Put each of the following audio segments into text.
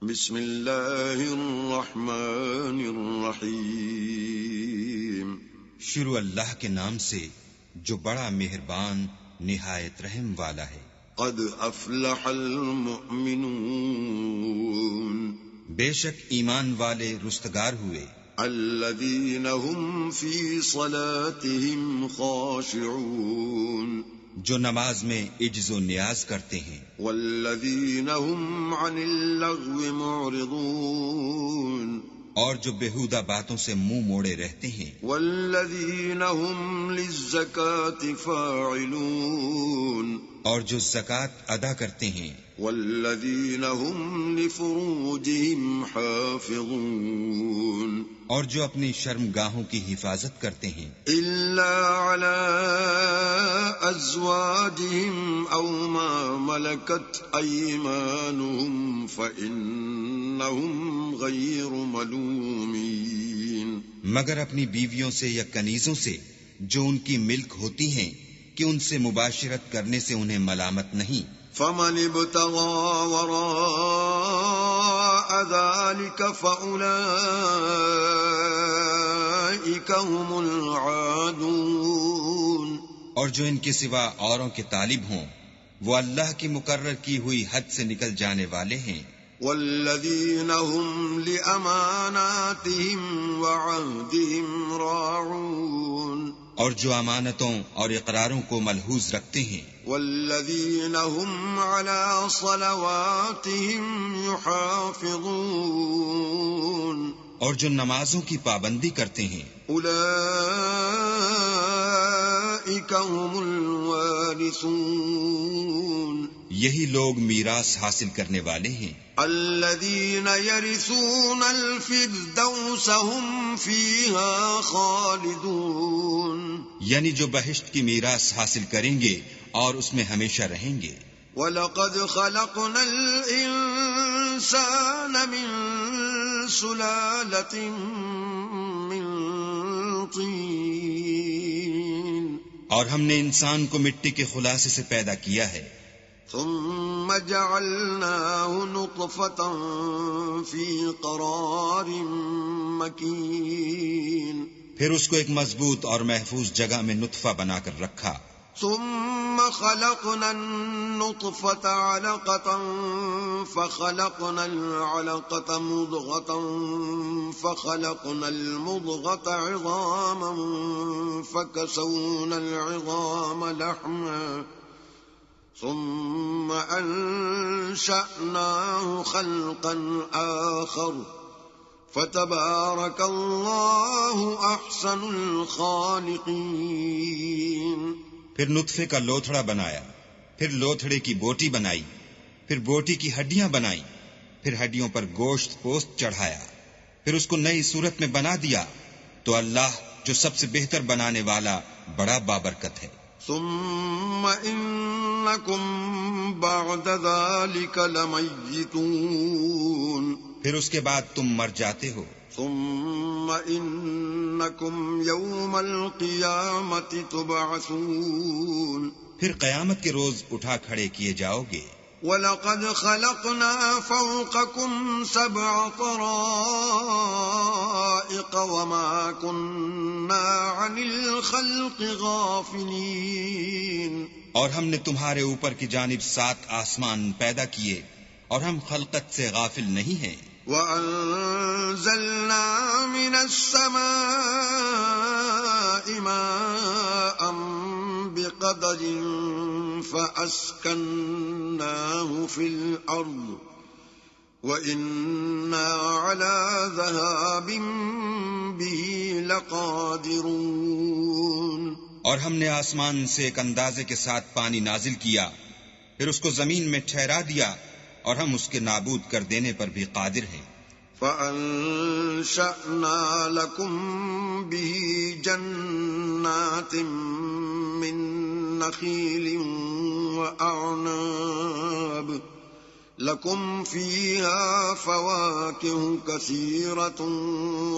بسم اللہ الرحمن الرحیم۔ شروع اللہ کے نام سے جو بڑا مہربان نہایت رحم والا ہے۔ قد افلح المؤمنون، بے شک ایمان والے رستگار ہوئے۔ الذین هم فی صلاتهم خاشعون، جو نماز میں عجز و نیاز کرتے ہیں۔ والذین هم عن اللغو معرضون، اور جو بیہودہ باتوں سے منہ موڑے رہتے ہیں۔ والذین هم للزکاة فاعلون، اور جو زکوٰۃ ادا کرتے ہیں۔ والذین هم لفروجهم حافظون، اور جو اپنی شرمگاہوں کی حفاظت کرتے ہیں۔ الا علی ازواجهم او ما ملکت ایمانهم فانهم غیر ملومین، مگر اپنی بیویوں سے یا کنیزوں سے جو ان کی ملک ہوتی ہیں کہ ان سے مباشرت کرنے سے انہیں ملامت نہیں۔ فمن ابتغى وراء ذلك فأولئك هم العادون، اور جو ان کے سوا اوروں کے طالب ہوں وہ اللہ کی مقرر کی ہوئی حد سے نکل جانے والے ہیں۔ والذین هم لأماناتهم وعهدهم راعون، اور جو امانتوں اور اقراروں کو ملحوظ رکھتے ہیں۔ والذین هم على صلواتهم يحافظون، اور جو نمازوں کی پابندی کرتے ہیں۔ اولئک هم الوارثون، یہی لوگ میراث حاصل کرنے والے ہیں۔ الذین یرثون الفردوس هم فیہا خالدون، یعنی جو بہشت کی میراث حاصل کریں گے اور اس میں ہمیشہ رہیں گے۔ وَلَقَدْ خَلَقْنَا الْإِنسَانَ مِنْ سُلَالَةٍ مِّن طِينٍ، اور ہم نے انسان کو مٹی کے خلاصے سے پیدا کیا ہے۔ ثُمَّ جَعَلْنَاهُ نُطْفَةً فِي قَرَارٍ مَّكِينٍ، پھر اس کو ایک مضبوط اور محفوظ جگہ میں نطفہ بنا کر رکھا۔ ثم خلقنا النطفة علقة فخلقنا العلقة مضغة فخلقنا المضغة عظاما فكسونا العظام لحما ثم أنشأناه خلقا آخر فتبارك الله أحسن الخالقين۔ پھر نطفے کا لوتھڑا بنایا، پھر لوتھڑے کی بوٹی بنائی، پھر بوٹی کی ہڈیاں بنائی، پھر ہڈیوں پر گوشت پوست چڑھایا، پھر اس کو نئی صورت میں بنا دیا، تو اللہ جو سب سے بہتر بنانے والا بڑا بابرکت ہے۔ ثم انکم بعد ذلك لمیتون، پھر اس کے بعد تم مر جاتے ہو۔ ثم انکم یوم القیامة تبعثون، پھر قیامت کے روز اٹھا کھڑے کیے جاؤ گے۔ وَلَقَدْ خَلَقْنَا فَوْقَكُمْ سَبْعَ طَرَائِقَ وَمَا كُنَّا عَنِ الْخَلْقِ غَافِلِينَ، اور ہم نے تمہارے اوپر کی جانب 7 آسمان پیدا کیے اور ہم خلقت سے غافل نہیں ہیں۔ وَأَنزَلْنَا مِنَ السَّمَاءِ مَاءً بِقَدَرٍ فَأَسْكَنَّاهُ فِي الْأَرْضِ وَإِنَّا عَلَى ذَهَابٍ بِهِ لَقَادِرُونَ، اور ہم نے آسمان سے ایک اندازے کے ساتھ پانی نازل کیا، پھر اس کو زمین میں ٹھہرا دیا، اور ہم اس کے نابود کر دینے پر بھی قادر ہیں۔ فَأَنشَأْنَا لَكُم بِهِ جَنَّاتٍ مِّن نَّخِيلٍ وَأَعْنَابٍ لَكُمْ فِيهَا فَوَاكِهُ كَثِيرَةٌ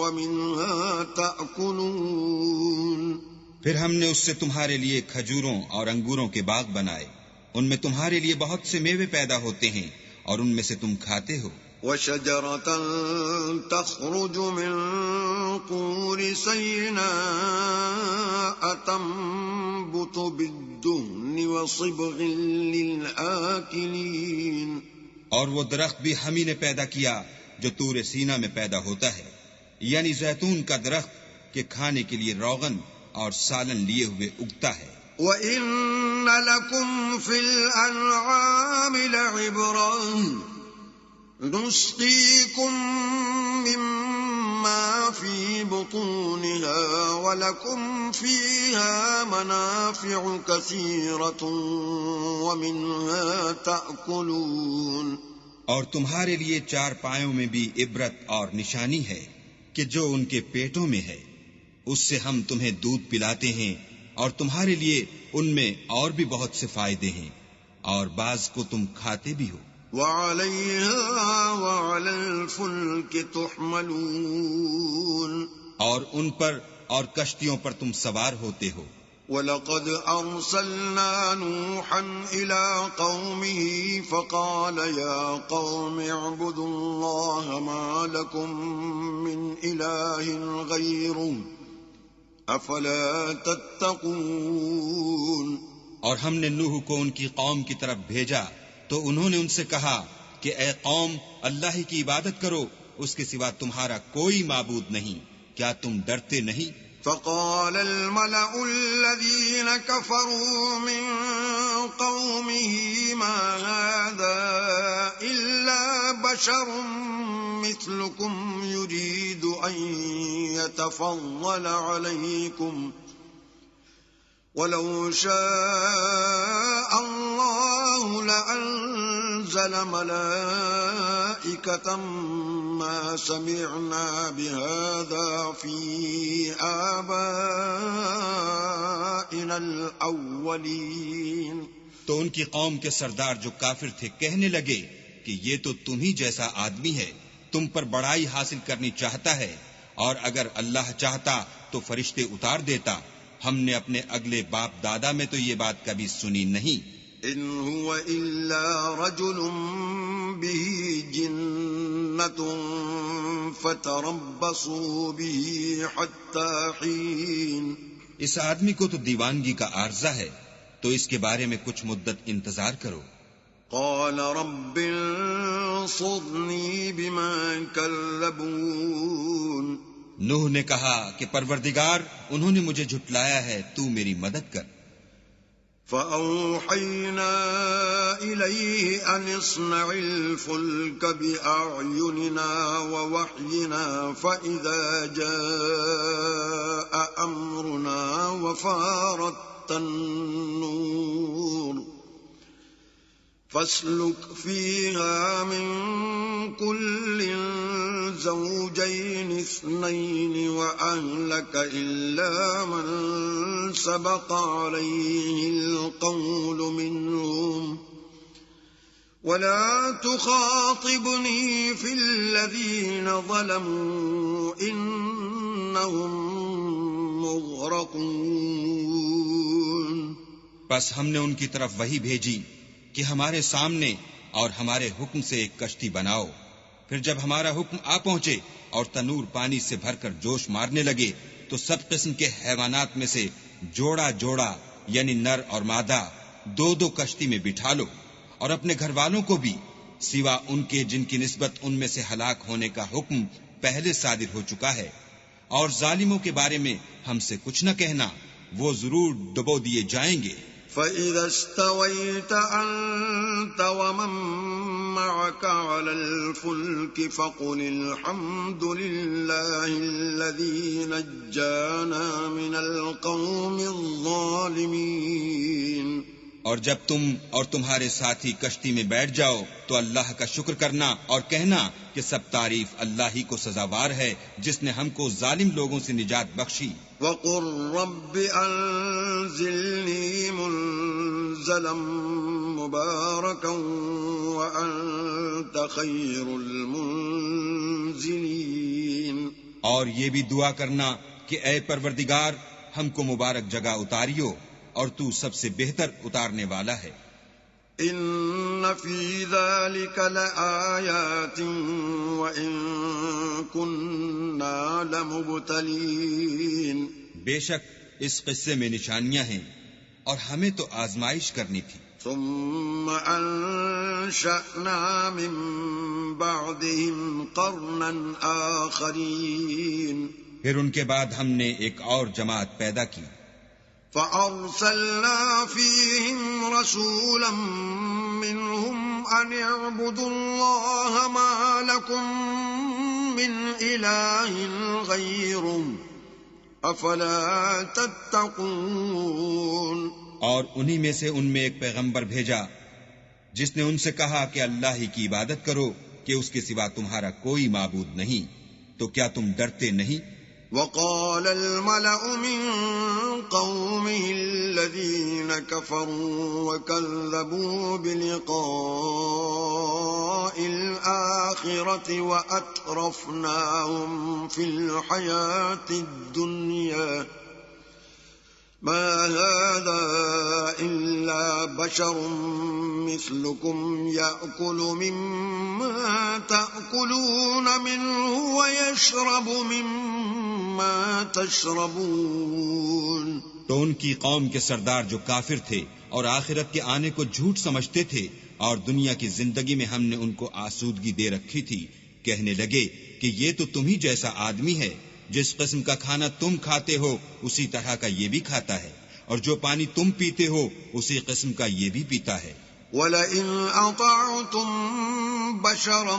وَمِنْهَا تَأْكُلُونَ، پھر ہم نے اس سے تمہارے لیے کھجوروں اور انگوروں کے باغ بنائے، ان میں تمہارے لیے بہت سے میوے پیدا ہوتے ہیں اور ان میں سے تم کھاتے ہو۔ وشجرة تخرج من طور سيناء تنبت بالدهن وصبغ للآكلين. اور وہ درخت بھی ہم ہی نے پیدا کیا جو طور سینا میں پیدا ہوتا ہے، یعنی زیتون کا درخت کہ کھانے کے لیے روغن اور سالن لیے ہوئے اگتا ہے. وَإِنَّ لَكُمْ فِي الْأَنْعَامِ لَعِبْرَةً نُسْقِيكُم مِّمَّا فِي بُطُونِهَا وَلَكُمْ فِيهَا مَنَافِعُ كَثِيرَةٌ وَمِنْهَا تَأْكُلُونَ. اور تمہارے لیے چار پایوں میں بھی عبرت اور نشانی ہے کہ جو ان کے پیٹوں میں ہے، اس سے ہم تمہیں دودھ پلاتے ہیں، اور تمہارے لیے ان میں اور بھی بہت سے فائدے ہیں، اور بعض کو تم کھاتے بھی ہو. وَعَلَيْهَا وَعَلَى الْفُلْكِ تُحْمَلُونَ. اور ان پر اور کشتیوں پر تم سوار ہوتے ہو. وَلَقَدْ أَرْسَلْنَا نُوحًا إِلَىٰ قَوْمِهِ فَقَالَ يَا قَوْمِ اعْبُدُوا اللَّهَ مَا لَكُم مِّنْ إِلَٰهٍ غَيْرُهُ أَفَلَا تَتَّقُونَ. اور ہم نے نوح کو ان کی قوم کی طرف بھیجا تو انہوں نے ان سے کہا کہ اے قوم، اللہ ہی کی عبادت کرو، اس کے سوا تمہارا کوئی معبود نہیں، کیا تم ڈرتے نہیں؟ فقال الملأ الذين كفروا من قومه ما هذا إلا بشر مثلكم يريد أن يتفضل عليكم ولو شاء الله لأنزل ملائكة ما سمعنا بهذا في آبائنا الأولين. تو ان کی قوم کے سردار جو کافر تھے کہنے لگے کہ یہ تو تم ہی جیسا آدمی ہے، تم پر بڑائی حاصل کرنی چاہتا ہے، اور اگر اللہ چاہتا تو فرشتے اتار دیتا. ہم نے اپنے اگلے باپ دادا میں تو یہ بات کبھی سنی نہیں. ان هو الا رجل به جنة فتربصوا به حتى حين. اس آدمی کو تو دیوانگی کا عارضہ ہے، تو اس کے بارے میں کچھ مدت انتظار کرو. قال رب انصرني بما كذبون. نوح نے کہا کہ پروردگار، انہوں نے مجھے جھٹلایا ہے، تو میری مدد کر. فأوحينا إليه أن اصنع الفلك بأعيننا ووحينا فإذا جاء أمرنا وفارت النور فاسلك فيها من كل زوجين اثنين وأهلك إلا من سبق عليه القول منهم ولا تخاطبني في الذين ظلموا إنهم مغرقون. پس ہم نے ان کی طرف وحی بھیجی کہ ہمارے سامنے اور ہمارے حکم سے ایک کشتی بناؤ. پھر جب ہمارا حکم آ پہنچے اور تنور پانی سے بھر کر جوش مارنے لگے تو سب قسم کے حیوانات میں سے جوڑا جوڑا یعنی نر اور مادہ دو دو کشتی میں بٹھا لو، اور اپنے گھر والوں کو بھی سوا ان کے جن کی نسبت ان میں سے ہلاک ہونے کا حکم پہلے صادر ہو چکا ہے. اور ظالموں کے بارے میں ہم سے کچھ نہ کہنا، وہ ضرور ڈبو دیے جائیں گے. فَإِذَا اسْتَوَيْتَ أَنْتَ وَمَن مَّعَكَ عَلَى الْفُلْكِ فَقُلِ الْحَمْدُ لِلَّهِ الَّذِي نَجَّانَا مِنَ الْقَوْمِ الظَّالِمِينَ. اور جب تم اور تمہارے ساتھی کشتی میں بیٹھ جاؤ تو اللہ کا شکر کرنا اور کہنا کہ سب تعریف اللہ ہی کو سزاوار ہے جس نے ہم کو ظالم لوگوں سے نجات بخشی. وَقُلْ رَبِّ أَنزِلْنِي مُنزَلًا مُبَارَكًا وَأَنتَ خَيْرُ الْمُنزِلِينَ. اور یہ بھی دعا کرنا کہ اے پروردگار، ہم کو مبارک جگہ اتاریو اور تو سب سے بہتر اتارنے والا ہے. إن في ذلك لآيات وإن كنا لمبتلين. بے شک اس قصے میں نشانیاں ہیں اور ہمیں تو آزمائش کرنی تھی. ثم أنشأنا من بعدهم قرنا آخرين. پھر ان کے بعد ہم نے ایک اور جماعت پیدا کی. فأرسلنا فيهم رسولا منهم أن اعبدوا الله ما لكم من إله غيره أفلا تتقون. اور انہی میں سے ان میں ایک پیغمبر بھیجا جس نے ان سے کہا کہ اللہ ہی کی عبادت کرو کہ اس کے سوا تمہارا کوئی معبود نہیں، تو کیا تم ڈرتے نہیں؟ وقال الملأ من قومه الذين كفروا وكذبوا بلقاء الآخرة وأترفناهم في الحياة الدنيا ما هذا إلا بشر مثلكم يأكل مما تأكلون منه ويشرب مما تشربون. تو ان کی قوم کے سردار جو کافر تھے اور آخرت کے آنے کو جھوٹ سمجھتے تھے اور دنیا کی زندگی میں ہم نے ان کو آسودگی دے رکھی تھی، کہنے لگے کہ یہ تو تم ہی جیسا آدمی ہے، جس قسم کا کھانا تم کھاتے ہو اسی طرح کا یہ بھی کھاتا ہے، اور جو پانی تم پیتے ہو اسی قسم کا یہ بھی پیتا ہے. وَلَئِنْ أَطَعْتُمْ بَشَرًا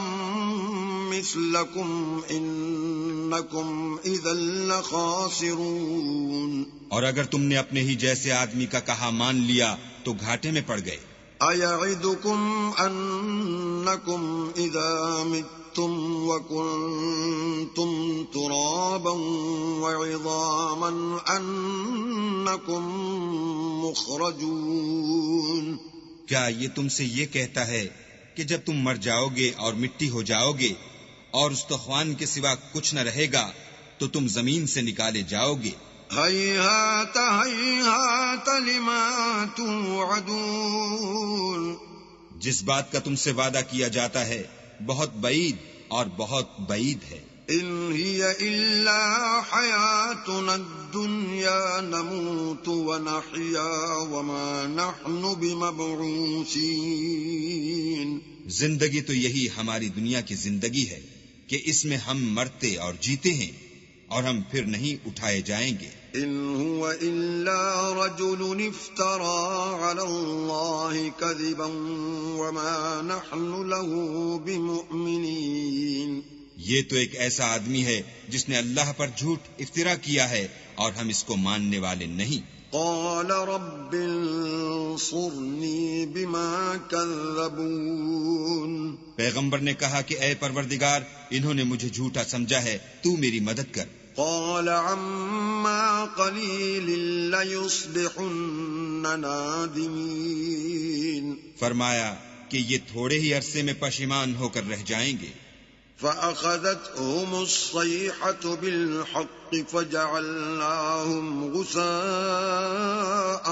مِثْلَكُمْ إِنَّكُمْ إِذًا لَخَاسِرُونَ. اور اگر تم نے اپنے ہی جیسے آدمی کا کہا مان لیا تو گھاٹے میں پڑ گئے. أَيَعِدُكُمْ أَنَّكُمْ إِذَا مِتُّمْ وَكُنْتُمْ تُرَابًا وَعِظَامًا أَنَّكُمْ مُخْرَجُونَ. کیا یہ تم سے یہ کہتا ہے کہ جب تم مر جاؤ گے اور مٹی ہو جاؤ گے اور استخوان کے سوا کچھ نہ رہے گا تو تم زمین سے نکالے جاؤ گے؟ هَيْهَاتَ هَيْهَاتَ لِمَا تُوعَدُونَ. جس بات کا تم سے وعدہ کیا جاتا ہے بہت بعید اور بہت بعید ہے. إِنْ هِيَ إِلَّا حَيَاتُنَا الدُّنْيَا نَمُوتُ وَنَحْيَا وَمَا نَحْنُ بِمَبْعُوثِينَ. زندگی تو یہی ہماری دنیا کی زندگی ہے کہ اس میں ہم مرتے اور جیتے ہیں اور ہم پھر نہیں اٹھائے جائیں گے. إِنْ هُوَ إِلَّا رَجُلٌ افْتَرَى عَلَى اللَّهِ كَذِبًا وَمَا نَحْنُ لَهُ بِمُؤْمِنِينَ. یہ تو ایک ایسا آدمی ہے جس نے اللہ پر جھوٹ افطرا کیا ہے اور ہم اس کو ماننے والے نہیں. قال رب انصرني بما كذبون. پیغمبر نے کہا کہ اے پروردگار انہوں نے مجھے جھوٹا سمجھا ہے، تو میری مدد کر. قال عما قليل ليصبحن نادمين. فرمایا کہ یہ تھوڑے ہی عرصے میں پشیمان ہو کر رہ جائیں گے. فأخذتهم الصيحة بالحق فجعلناهم غثاء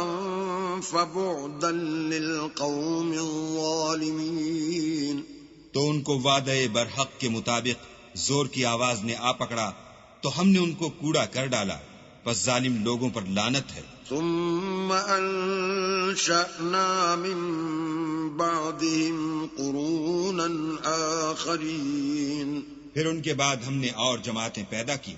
فبعدا للقوم الظالمين. تو ان کو وعدے برحق کے مطابق زور کی آواز نے آ پکڑا تو ہم نے ان کو کوڑا کر ڈالا، پس ظالم لوگوں پر لعنت ہے. ثم أنشأنا من بعدهم قرونا آخرين. پھر ان کے بعد ہم نے اور جماعتیں پیدا کی.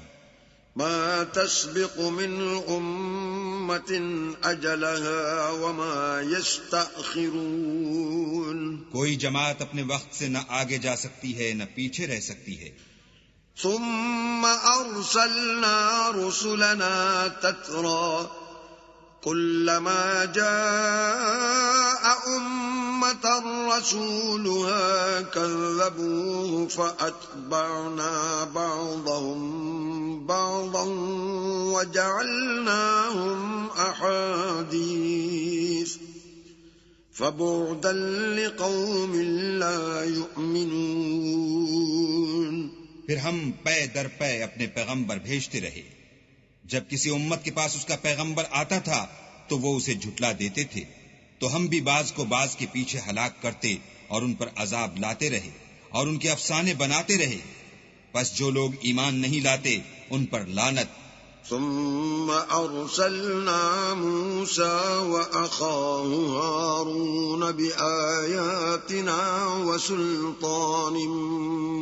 ما تسبق من أمة أجلها وما يستأخرون. کوئی جماعت اپنے وقت سے نہ آگے جا سکتی ہے نہ پیچھے رہ سکتی ہے. ثم أرسلنا رسلنا تترى كلما جاء أمة رسولها كذبوه فأتبعنا بعضهم بعضا وجعلناهم أحاديث فبعدا لقوم لا يؤمنون. پھر ہم پے در پے اپنے پیغمبر بھیجتے رہے. جب کسی امت کے پاس اس کا پیغمبر آتا تھا تو وہ اسے جھٹلا دیتے تھے، تو ہم بھی بعض کو بعض کے پیچھے ہلاک کرتے اور ان پر عذاب لاتے رہے اور ان کے افسانے بناتے رہے. پس جو لوگ ایمان نہیں لاتے ان پر لعنت. ثم أرسلنا موسى وأخاه هارون بآياتنا وسلطان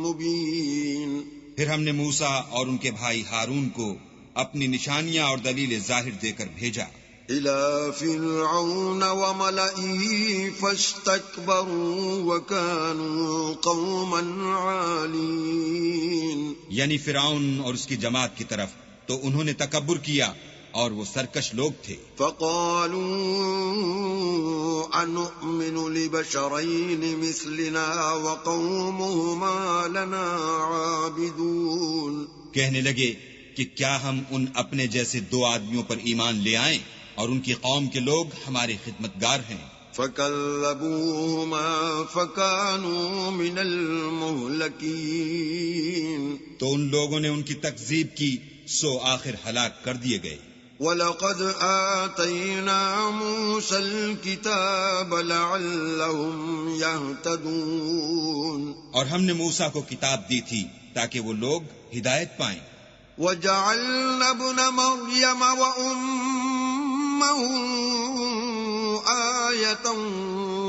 مبين. پھر ہم نے موسیٰ اور ان کے بھائی ہارون کو اپنی نشانیاں اور دلیل ظاہر دے کر بھیجا. إلى فرعون وملئه فاستكبروا وكانوا قوما عالين. یعنی فرعون اور اس کی جماعت کی طرف تو انہوں نے تکبر کیا اور وہ سرکش لوگ تھے. فقالوا أنؤمن لبشرين مثلنا وقومهما لنا عابدون. کہنے لگے کہ کیا ہم ان اپنے جیسے دو آدمیوں پر ایمان لے آئیں اور ان کی قوم کے لوگ ہمارے خدمتگار ہیں. فكذبوهما فكانوا من المهلكين. تو ان لوگوں نے ان کی تکذیب کی سو آخر ہلاک کر دیے گئے. وَلَقَدْ آتَيْنَا مُوسَى الْكِتَابَ لَعَلَّهُمْ يَهْتَدُونَ. اور ہم نے موسیٰ کو کتاب دی تھی تاکہ وہ لوگ ہدایت پائیں. وَجَعَلْنَا ابْنَ مَرْيَمَ وَأُمَّهُ آيَةً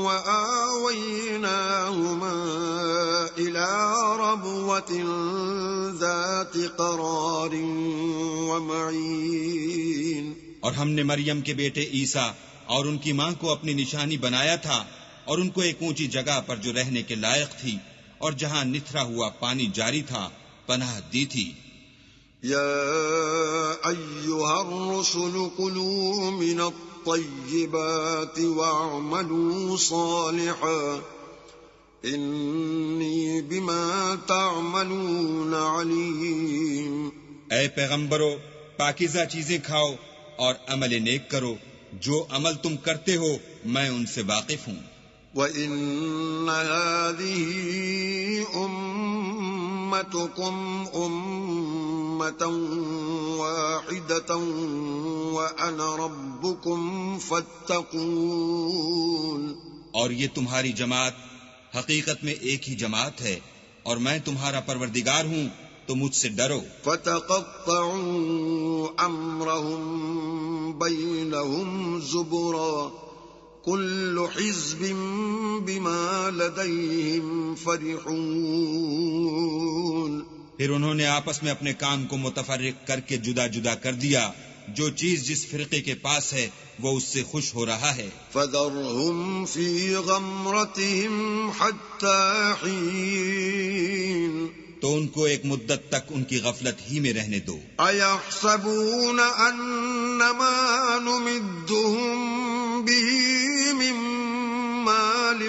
وَآوَيْنَاهُمَا إِلَى رَبْوَةٍ ذَاتِ قَرَارٍ وَمَعِينٍ. اور ہم نے مریم کے بیٹے عیسیٰ اور ان کی ماں کو اپنی نشانی بنایا تھا اور ان کو ایک اونچی جگہ پر جو رہنے کے لائق تھی اور جہاں نتھرا ہوا پانی جاری تھا پناہ دی تھی. يا أيها الرسل كلوا من الطيبات واعملوا صالحا إني بما تعملون عليم. اے پیغمبرو پاکیزہ چیزیں کھاؤ اور عمل نیک کرو، جو عمل تم کرتے ہو میں ان سے واقف ہوں. وَإِنَّ هَذِهِ أُمَّتُكُمْ أُمَّةً وَاحِدَةً وَأَنَا رَبُّكُمْ فَاتَّقُونِ. اور یہ تمہاری جماعت حقیقت میں ایک ہی جماعت ہے اور میں تمہارا پروردگار ہوں تو مجھ سے ڈرو. فَتَقَطَّعُوا أَمْرَهُمْ بَيْنَهُمْ زُبُرًا كُلُّ حِزْبٍ بِمَا لَدَيْهِمْ فَرِحُونَ. پھر انہوں نے آپس میں اپنے کام کو متفرق کر کے جدا جدا کر دیا. جو چیز جس فرقے کے پاس ہے وہ اس سے خوش ہو رہا ہے. فَذَرْهُمْ فِي غَمْرَتِهِمْ حَتَّى حِينٍ. تو ان کو ایک مدت تک ان کی غفلت ہی میں رہنے دو. أَيَحْسَبُونَ أَنَّمَا نُمِدُّهُم بِهِ مِن مَّالٍ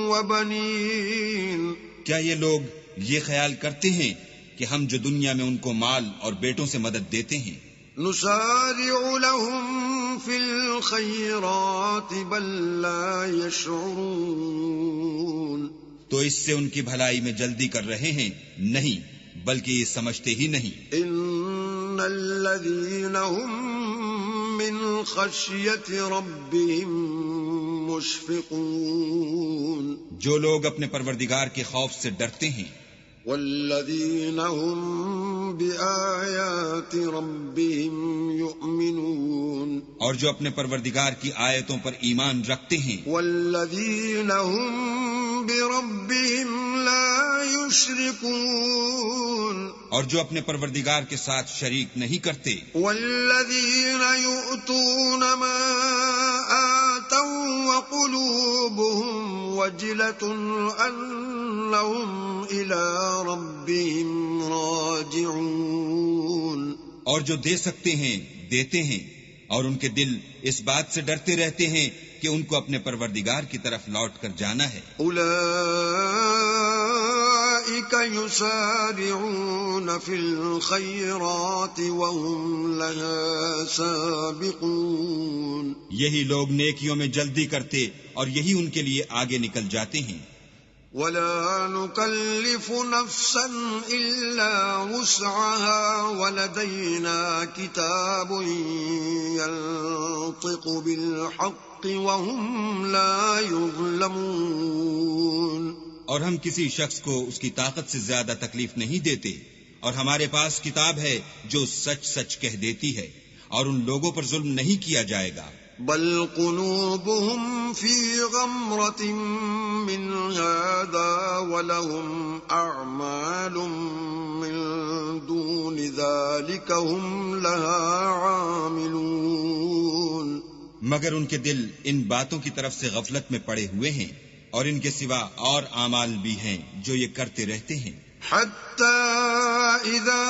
وَبَنِينَ. کیا یہ لوگ یہ خیال کرتے ہیں کہ ہم جو دنیا میں ان کو مال اور بیٹوں سے مدد دیتے ہیں نُسَارِعُ لَهُمْ فِي الْخَيْرَاتِ بَل لَّا يَشْعُرُونَ. تو اس سے ان کی بھلائی میں جلدی کر رہے ہیں؟ نہیں، بلکہ یہ سمجھتے ہی نہیں. إِنَّ الَّذِينَ هُم مِّنْ خَشْيَةِ رَبِّهِم مُشْفِقُونَ. جو لوگ اپنے پروردگار کے خوف سے ڈرتے ہیں. وَالَّذِينَ هُم بِآيَاتِ رَبِّهِمْ يُؤْمِنُونَ. اور جو اپنے پروردگار کی آیتوں پر ایمان رکھتے ہیں. وَالَّذِينَ هُم بِرَبِّهِمْ لَا يُشْرِكُونَ. اور جو اپنے پروردگار کے ساتھ شریک نہیں کرتے. وَالَّذِينَ يُؤْتُونَ مَا آتَوا وَقُلُوبُهُمْ وَجِلَةٌ أَنَّهُمْ إِلَى رَبِّهِمْ راجعون. اور جو دے سکتے ہیں دیتے ہیں اور ان کے دل اس بات سے ڈرتے رہتے ہیں کہ ان کو اپنے پروردگار کی طرف لوٹ کر جانا ہے. أُولَئِكَ يُسَارِعُونَ فِي الْخَيْرَاتِ وَهُمْ لَهَا سَابِقُونَ. یہی لوگ نیکیوں میں جلدی کرتے اور یہی ان کے لیے آگے نکل جاتے ہیں. وَلَا نُكَلِّفُ نَفْسًا إِلَّا وُسْعَهَا وَلَدَيْنَا كِتَابٌ يَنطِقُ بِالْحَقِّ بالحق وهم لا يظلمون. اور ہم کسی شخص کو اس کی طاقت سے زیادہ تکلیف نہیں دیتے، اور ہمارے پاس کتاب ہے جو سچ سچ کہہ دیتی ہے، اور ان لوگوں پر ظلم نہیں کیا جائے گا. بل قلوبهم في غمرة من هذا ولهم أعمال من دون ذلك هم لها عاملون. مگر ان کے دل ان باتوں کی طرف سے غفلت میں پڑے ہوئے ہیں، اور ان کے سوا اور اعمال بھی ہیں جو یہ کرتے رہتے ہیں. حتى إذا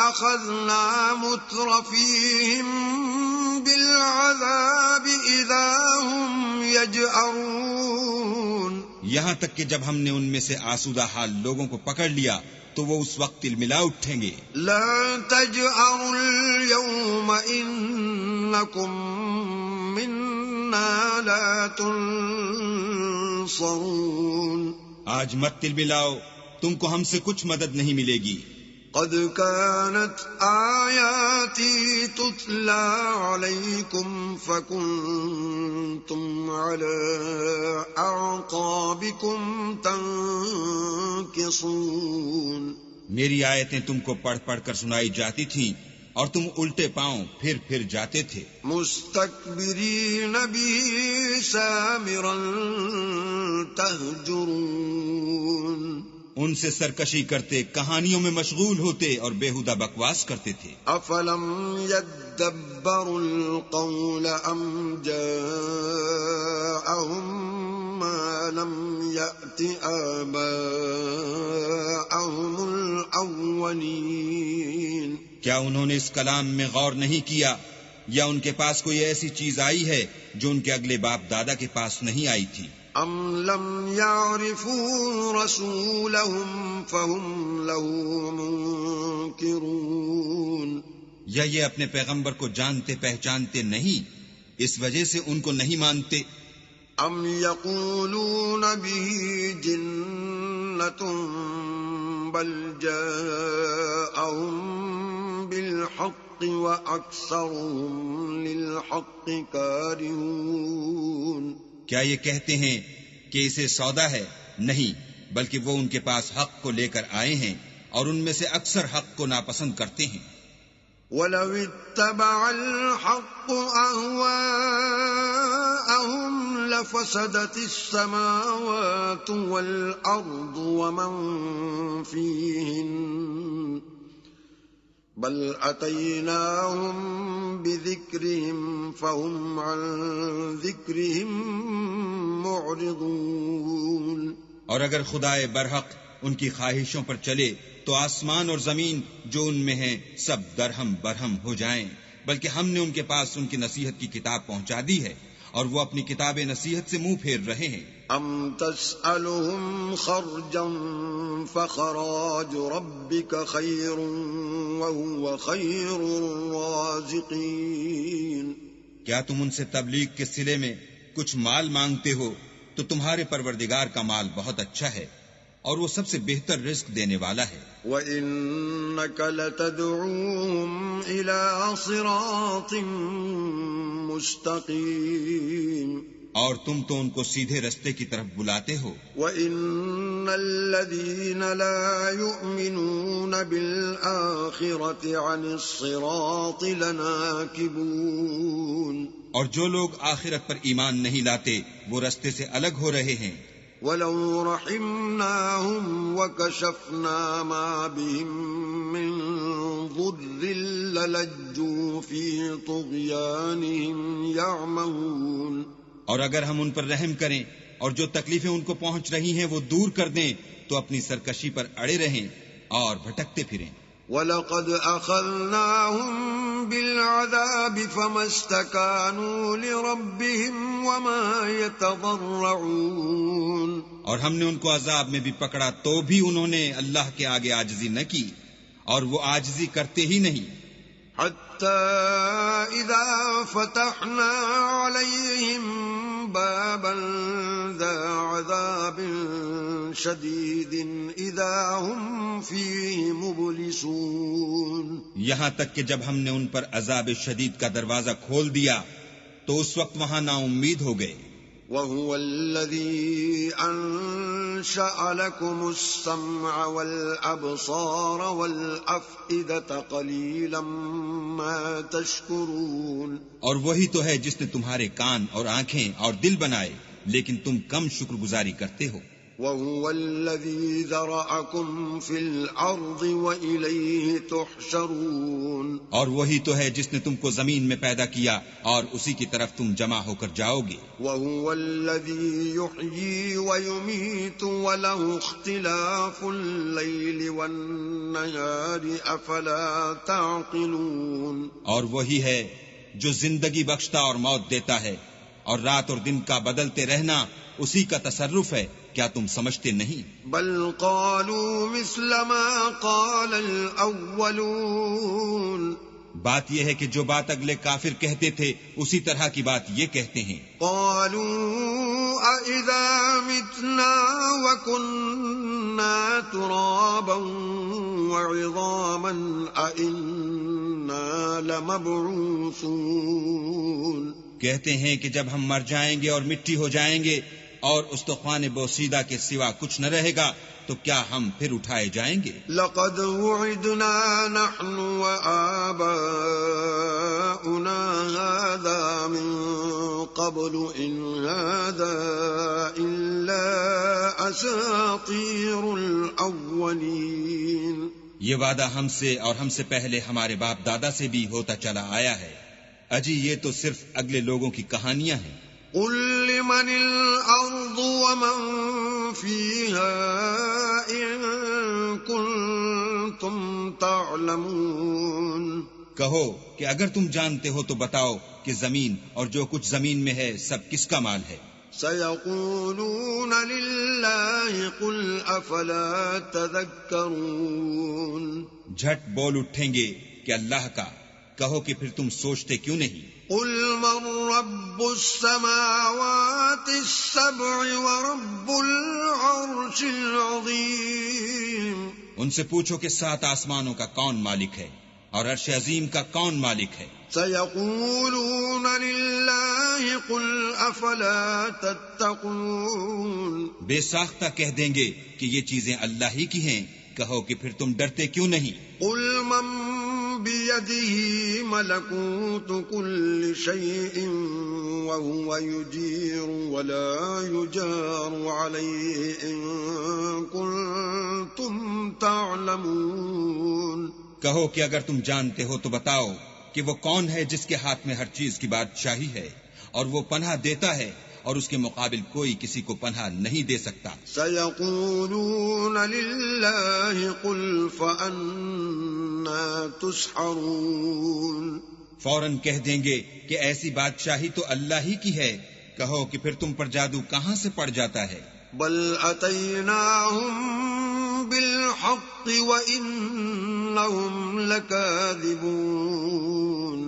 أخذنا مترفيهم بالعذاب إذا هم يجأرون. یہاں تک کہ جب ہم نے ان میں سے آسودہ حال لوگوں کو پکڑ لیا تو وہ اس وقت تلملا اٹھیں گے. لا تجأروا اليوم إنكم منا لا تنصرون. آج مت تلملاؤ، تم کو ہم سے کچھ مدد نہیں ملے گی. قد كانت آياتي تتلى عليكم فكنتم على أعقابكم تنكصون. میری آیتیں تم کو پڑھ پڑھ کر سنائی جاتی تھیں اور تم الٹے پاؤں پھر جاتے تھے. مستكبرين به سامرا تهجرون. ان سے سرکشی کرتے، کہانیوں میں مشغول ہوتے اور بےہودہ بکواس کرتے تھے. افلم يدبروا القول ام جاءهم ما لم يأت آباءهم الاولین. کیا انہوں نے اس کلام میں غور نہیں کیا، یا ان کے پاس کوئی ایسی چیز آئی ہے جو ان کے اگلے باپ دادا کے پاس نہیں آئی تھی؟ ام لم يعرفوا رسولهم فهم له منكرون. یا یہ اپنے پیغمبر کو جانتے پہچانتے نہیں، اس وجہ سے ان کو نہیں مانتے. ام يقولون به جنة بل جاءهم بالحق وأكثرهم للحق كارهون. کیا یہ کہتے ہیں کہ اسے سودا ہے؟ نہیں، بلکہ وہ ان کے پاس حق کو لے کر آئے ہیں اور ان میں سے اکثر حق کو ناپسند کرتے ہیں. وَلَوِ اتَّبَعَ الْحَقُّ أَهْوَاءَهُمْ لَفَسَدَتِ السَّمَاوَاتُ وَالْأَرْضُ وَمَنْ فِيهِنَّ بل أتيناهم بذكرهم فهم عن ذكرهم معرضون. اور اگر خدائے برحق ان کی خواہشوں پر چلے تو آسمان اور زمین جو ان میں ہیں سب درہم برہم ہو جائیں، بلکہ ہم نے ان کے پاس ان کی نصیحت کی کتاب پہنچا دی ہے اور وہ اپنی کتاب نصیحت سے منہ پھیر رہے ہیں. ام تسألهم خرجا فخراج ربك خير وهو خير الرازقين. کیا تم ان سے تبلیغ کے صلے میں کچھ مال مانگتے ہو تو تمہارے پروردگار کا مال بہت اچھا ہے اور وہ سب سے بہتر رزق دینے والا ہے. وَإِنَّكَ لَتَدْعُوهُمْ إِلَى صِرَاطٍ مُسْتَقِيمٍ. اور تم تو ان کو سیدھے رستے کی طرف بلاتے ہو. وَإِنَّ الَّذِينَ لَا يُؤْمِنُونَ بِالْآخِرَةِ عَنِ الصِّرَاطِ لَنَاكِبُونَ. اور جو لوگ آخرت پر ایمان نہیں لاتے وہ رستے سے الگ ہو رہے ہیں. وَلَوْ رَحِمْنَاهُمْ وَكَشَفْنَا مَا بِهِمْ مِنْ ضُرٍّ لَلَجُّوا فِي طُغْيَانِهِمْ يَعْمَهُونَ. اور اگر ہم ان پر رحم کریں اور جو تکلیفیں ان کو پہنچ رہی ہیں وہ دور کر دیں تو اپنی سرکشی پر اڑے رہیں اور بھٹکتے پھریں. وَلَقَدْ أَخَذْنَاهُمْ بِالْعَذَابِ فَمَا اسْتَكَانُوا لِرَبِّهِمْ وَمَا يَتَضَرَّعُونَ. اور ہم نے ان کو عذاب میں بھی پکڑا تو بھی انہوں نے اللہ کے آگے عاجزی نہ کی اور وہ عاجزی کرتے ہی نہیں. حَتَّى إِذَا فَتَحْنَا عَلَيْهِمْ بَابًا ذَا عَذَابٍ شَدِيدٍ إِذَا هُمْ فِيهِ مُبْلِسُونَ. یہاں تک کہ جب ہم نے ان پر عذاب شدید کا دروازہ کھول دیا تو اس وقت وہاں نا امید ہو گئے۔ وَهُوَ الَّذِي أَنشَأَ لَكُمُ السَّمْعَ وَالْأَبْصَارَ وَالْأَفْئِدَةَ قَلِيلًا مَا تَشْكُرُونَ، اور وہی تو ہے جس نے تمہارے کان اور آنکھیں اور دل بنائے، لیکن تم کم شکر گزاری کرتے ہو۔ وَهُوَ الَّذِي ذَرَأَكُمْ فِي الْأَرْضِ وَإِلَيْهِ تُحْشَرُونَ، اور وہی تو ہے جس نے تم کو زمین میں پیدا کیا اور اسی کی طرف تم جمع ہو کر جاؤ گے۔ وَهُوَ الَّذِي يُحْيِي وَيُمِيتُ وَلَهُ اخْتِلَافُ اللَّيْلِ وَالنَّهَارِ أَفَلَا تَعْقِلُونَ، اور وہی ہے جو زندگی بخشتا اور موت دیتا ہے، اور رات اور دن کا بدلتے رہنا اسی کا تصرف ہے، کیا تم سمجھتے نہیں؟ بل قالوا مثل ما قال الأولون، بات یہ ہے کہ جو بات اگلے کافر کہتے تھے اسی طرح کی بات یہ کہتے ہیں۔ قالوا أَإِذَا مِتْنَا وَكُنَّا تُرَابًا وَعِظَامًا أَإِنَّا لَمَبْعُوثُونَ، کہتے ہیں کہ جب ہم مر جائیں گے اور مٹی ہو جائیں گے اور استخوان بوسیدہ کے سوا کچھ نہ رہے گا تو کیا ہم پھر اٹھائے جائیں گے؟ لقد وعدنا نحن وآباؤنا هذا من قبل إن هذا إلا أساطير الأولين، یہ وعدہ ہم سے اور ہم سے پہلے ہمارے باپ دادا سے بھی ہوتا چلا آیا ہے، اجی یہ تو صرف اگلے لوگوں کی کہانیاں ہیں۔ قل لمن الأرض ومن فيها إن كنتم تعلمون، کہو کہ اگر تم جانتے ہو تو بتاؤ کہ زمین اور جو کچھ زمین میں ہے سب کس کا مال ہے؟ سيقولون لله قل أفلا تذكرون، جھٹ بول اٹھیں گے کہ اللہ کا، کہو کہ پھر تم سوچتے کیوں نہیں؟ قل من رب السماوات السبع ورب العرش العظيم، ان سے پوچھو کہ 7 آسمانوں کا کون مالک ہے اور عرش عظیم کا کون مالک ہے؟ سيقولون لله قل أفلا تتقون، بے ساختہ کہہ دیں گے کہ یہ چیزیں اللہ ہی کی ہیں، کہو کہ پھر تم ڈرتے کیوں نہیں؟ قل من بيده ملكوت كل شيء وهو يجير ولا يجار عليه إن كنتم تعلمون، کہو کہ اگر تم جانتے ہو تو بتاؤ کہ وہ کون ہے جس کے ہاتھ میں ہر چیز کی بادشاہی ہے اور وہ پناہ دیتا ہے اور اس کے مقابل کوئی کسی کو پناہ نہیں دے سکتا۔ سيقولون لله قل فأنا تسحرون، فوراً کہہ دیں گے کہ ایسی بادشاہی تو اللہ ہی کی ہے، کہو کہ پھر تم پر جادو کہاں سے پڑ جاتا ہے؟ بل أتيناهم بالحق وإنهم لكاذبون،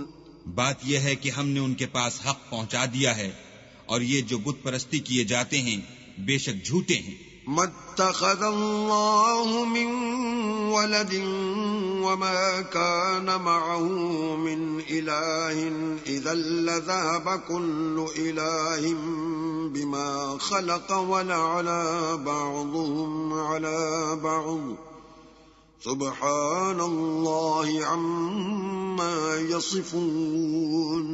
بات یہ ہے کہ ہم نے ان کے پاس حق پہنچا دیا ہے اور یہ جو بت پرستی کیے جاتے ہیں بے شک جھوٹے ہیں۔ ما اتخذ الله من ولد وما كان معه من إله إذا لذهب كل إله بما خلق ولعلى بعضهم على بعض سبحان الله عما يصفون،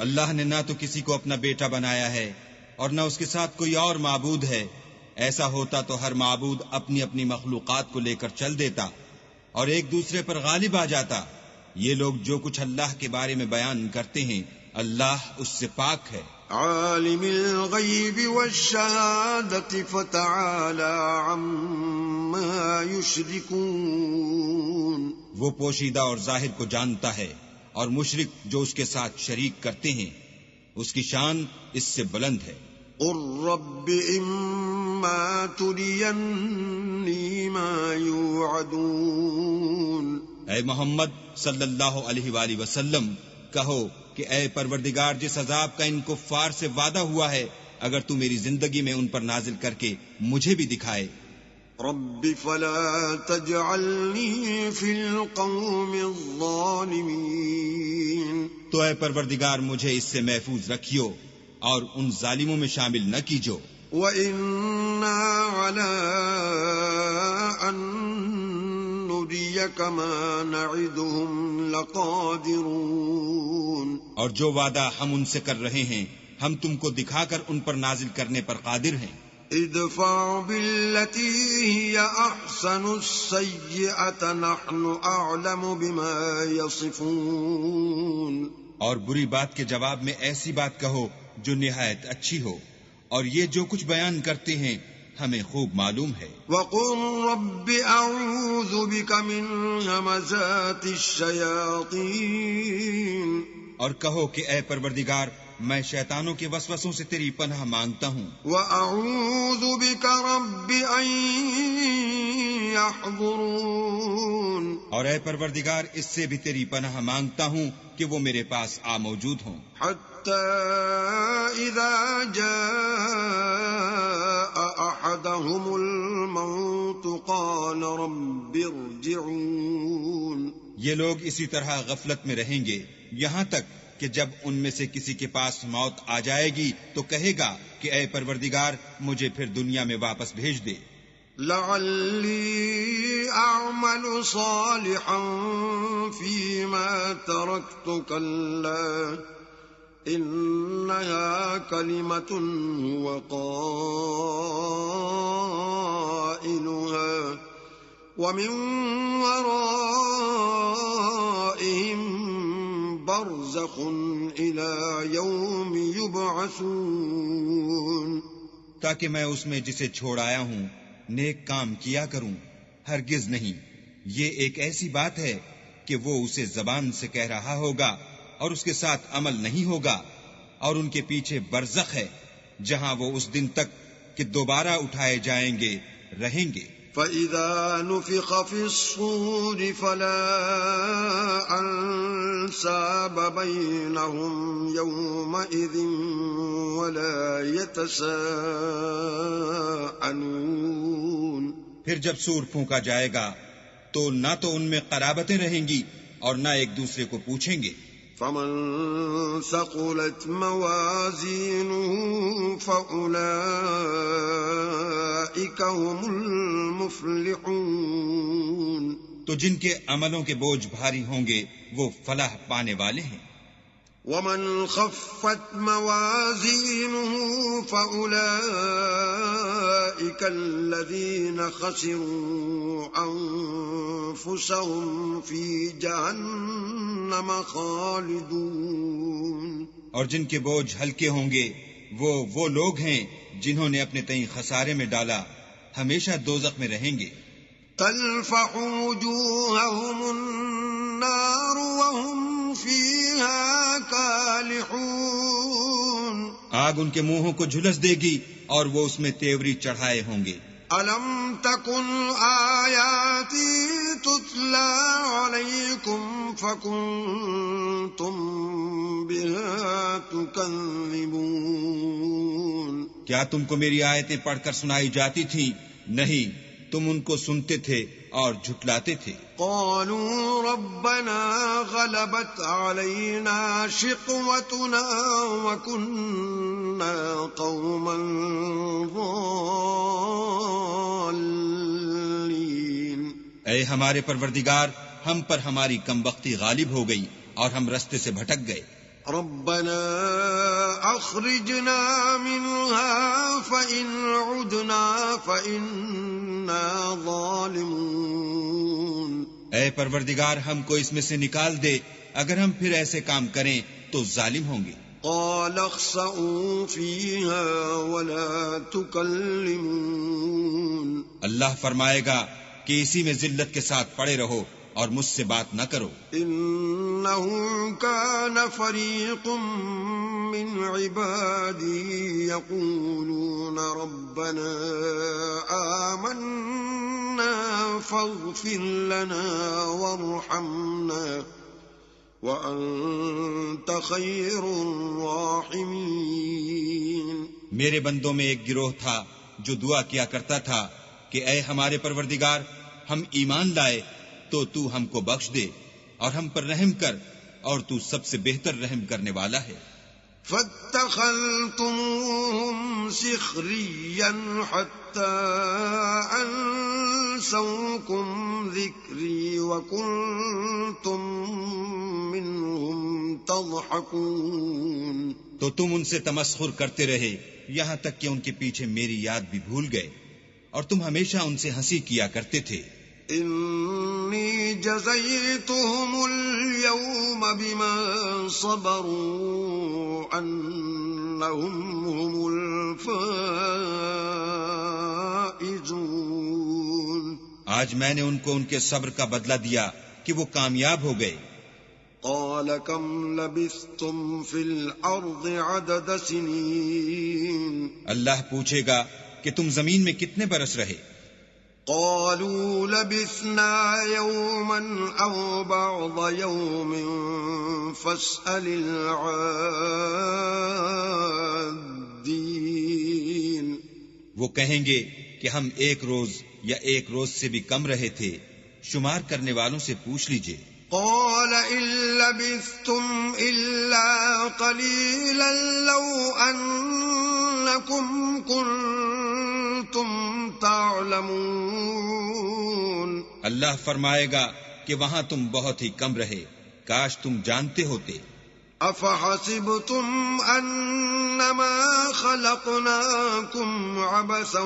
اللہ نے نہ تو کسی کو اپنا بیٹا بنایا ہے اور نہ اس کے ساتھ کوئی اور معبود ہے، ایسا ہوتا تو ہر معبود اپنی اپنی مخلوقات کو لے کر چل دیتا اور ایک دوسرے پر غالب آ جاتا۔ یہ لوگ جو کچھ اللہ کے بارے میں بیان کرتے ہیں اللہ اس سے پاک ہے۔ عالم الغیب والشہادة فتعالی عما یشرکون، وہ پوشیدہ اور ظاہر کو جانتا ہے اور مشرک جو اس کے ساتھ شریک کرتے ہیں اس کی شان اس سے بلند ہے۔ قل رب اما ترینی ما یوعدون، اے محمد صلی اللہ علیہ وآلہ وسلم کہو کہ اے پروردگار جس عذاب کا ان کفار سے وعدہ ہوا ہے اگر تو میری زندگی میں ان پر نازل کر کے مجھے بھی دکھائے۔ رب فلا تجعلني في القوم الظالمين. تو اے پروردگار مجھے اس سے محفوظ رکھیو اور ان ظالموں میں شامل نہ کیجو. وَإِنَّا عَلَىٰ أَن نُّرِيَكَ مَا نَعِدُهُمْ لَقَادِرُونَ. اور جو وعدہ ہم ان سے کر رہے ہیں ہم تم کو دکھا کر ان پر نازل کرنے پر قادر ہیں. ادفع بالتي هي احسن السيئة نحن اعلم بما يصفون. اور بری بات کے جواب میں ایسی بات کہو جو نہایت اچھی ہو، اور یہ جو کچھ بیان کرتے ہیں ہمیں خوب معلوم ہے. وقل رب اعوذ بك من همزات الشياطين. اور کہو کہ اے پروردگار میں شیطانوں کے وسوسوں سے تیری پناہ مانگتا ہوں. وَأَعُوذُ بِكَ رَبِّ أَن يَحْضُرُونَ. اور اے پروردگار اس سے بھی تیری پناہ مانگتا ہوں کہ وہ میرے پاس آ موجود ہوں. حَتَّى إِذَا جَاءَ أَحَدَهُمُ الْمَوْتُ قَالَ رَبِّ ارْجِعُونِ. یہ لوگ اسی طرح غفلت میں رہیں گے یہاں تک کہ جب ان میں سے کسی کے پاس موت آ جائے گی تو کہے گا کہ اے پروردگار مجھے پھر دنیا میں واپس بھیج دے. لعلی اعمل صالحا فیما ترکت کلا انہا کلمۃ هو قائلها ومن ورائهم برزخ الى یوم یبعثون. تاکہ میں اس میں جسے چھوڑ آیا ہوں نیک کام کیا کروں. ہرگز نہیں، یہ ایک ایسی بات ہے کہ وہ اسے زبان سے کہہ رہا ہوگا اور اس کے ساتھ عمل نہیں ہوگا، اور ان کے پیچھے برزخ ہے جہاں وہ اس دن تک کہ دوبارہ اٹھائے جائیں گے رہیں گے. فَإِذَا نُفِخَ فِي الصُّورِ فَلَا أَنْسَابَ بَيْنَهُمْ يَوْمَئِذٍ وَلَا يَتَسَاءَلُونَ. پھر جب سور پھونکا جائے گا تو نہ تو ان میں قرابتیں رہیں گی اور نہ ایک دوسرے کو پوچھیں گے. فَمَن ثَقُلَتْ مَوَازِينُهُ فَأُولَئِكَ هُمُ الْمُفْلِحُونَ. تو جن کے عملوں کے بوجھ بھاری ہوں گے وہ فلاح پانے والے ہیں. وَمَنْ خَفَّتْ مَوَازِينُهُ فَأُولَئِكَ الَّذِينَ خَسِرُوا أَنفُسَهُمْ فِي جَهَنَّمَ خَالِدُونَ. اور جن کے بوجھ ہلکے ہوں گے وہ لوگ ہیں جنہوں نے اپنے تئیں خسارے میں ڈالا، ہمیشہ دوزخ میں رہیں گے. تَلْفَحُ وُجُوهَهُمُ النَّارُ وَهُمْ فِيهَا كَالِحُونَ. آگ ان کے منہوں کو جھلس دے گی اور وہ اس میں تیوری چڑھائے ہوں گے. أَلَمْ تَكُنْ آيَاتِي تُتْلَى عَلَيْكُمْ فَكُنْتُمْ بِهَا تُكَذِّبُونَ. کیا تم کو میری آیتیں پڑھ کر سنائی جاتی تھیں؟ نہیں، تم ان کو سنتے تھے اور جھٹلاتے تھے. قالوا ربنا غلبت علينا شقوتنا وكنا قوما ضالين. اے ہمارے پروردگار ہم پر ہماری کم بختی غالب ہو گئی اور ہم رستے سے بھٹک گئے. ربنا اخرجنا منها فإن عدنا فإنا ظالمون. اے پروردگار ہم کو اس میں سے نکال دے، اگر ہم پھر ایسے کام کریں تو ظالم ہوں گے. قال اخسئوا فيها ولا تكلمون. اللہ فرمائے گا کہ اسی میں ذلت کے ساتھ پڑے رہو اور مجھ سے بات نہ کرو. انه كان فريق من عبادي يقولون ربنا آمنا فاغفر لنا وارحمنا وأنت خير الراحمين. میرے بندوں میں ایک گروہ تھا جو دعا کیا کرتا تھا کہ اے ہمارے پروردگار، ہم ایمان لائے تو تو ہم کو بخش دے اور ہم پر رحم کر، اور تو سب سے بہتر رحم کرنے والا ہے۔ فاتخذتموهم سخريا حتى أنسوكم ذكري وكنتم منهم تضحكون، تو تم ان سے تمسخر کرتے رہے یہاں تک کہ ان کے پیچھے میری یاد بھی بھول گئے، اور تم ہمیشہ ان سے ہنسی کیا کرتے تھے۔ إني جزيتهم اليوم بما صبروا أنهم هم الفائزون، آج میں نے ان کو ان کے صبر کا بدلہ دیا کہ وہ کامیاب ہو گئے۔ قال كم لبثتم في الأرض عدد سنين، اللہ پوچھے گا کہ تم زمین میں کتنے برس رہے؟ قالوا لبثنا يوما أو بعض يوم فاسأل العادين، وہ کہیں گے کہ ہم ایک روز یا ایک روز سے بھی کم رہے تھے، شمار کرنے والوں سے پوچھ لیجئے۔ قال إن لبثتم إلا قليلا لو أنكم كنتم تعلمون، اللہ فرمائے گا کہ وہاں تم بہت ہی کم رہے، کاش تم جانتے ہوتے۔ أفحسبتم أنما خلقناكم عبثا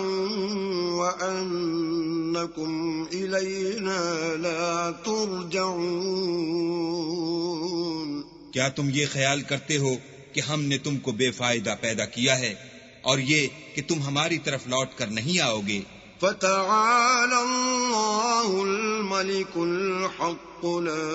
وأنكم إلينا لا ترجعون، کیا تم یہ خیال کرتے ہو کہ ہم نے تم کو بے فائدہ پیدا کیا ہے اور یہ کہ تم ہماری طرف لوٹ کر نہیں آؤ گے؟ فتعالى الله الملك الحق لا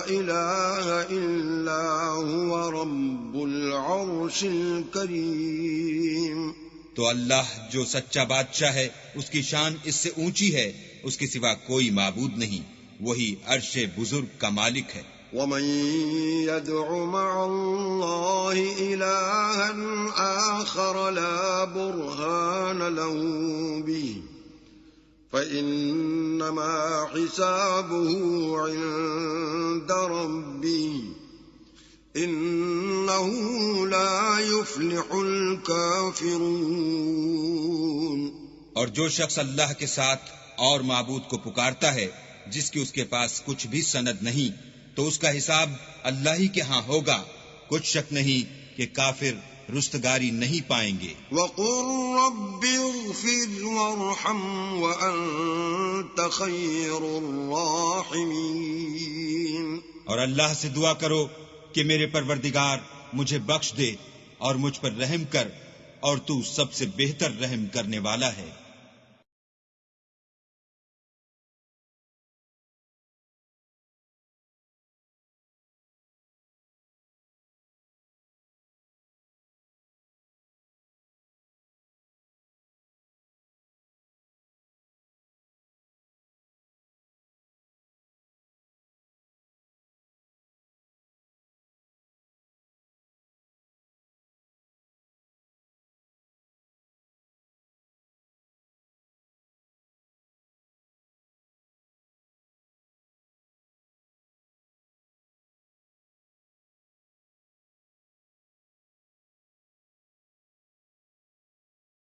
إله إلا هو رب العرش الكريم، تو اللہ جو سچا بادشاہ ہے اس کی شان اس سے اونچی ہے، اس کے سوا کوئی معبود نہیں، وہی عرش بزرگ کا مالک ہے۔ ومن يدع مع الله إلها آخر لا برهان له به فإنما حسابه عند ربه إنه لا يفلح الكافرون، اور جو شخص اللہ کے ساتھ اور معبود کو پکارتا ہے جس کی اس کے پاس کچھ بھی سند نہیں، تو اس کا حساب اللہ ہی کے ہاں ہوگا، کچھ شک نہیں کہ کافر رستگاری نہیں پائیں گے۔ وَقُلْ رَبِّ اغْفِرْ وَارْحَمْ وَأَنْتَ خَيْرُ الرَّاحِمِينَ، اور اللہ سے دعا کرو کہ میرے پروردگار مجھے بخش دے اور مجھ پر رحم کر، اور تو سب سے بہتر رحم کرنے والا ہے۔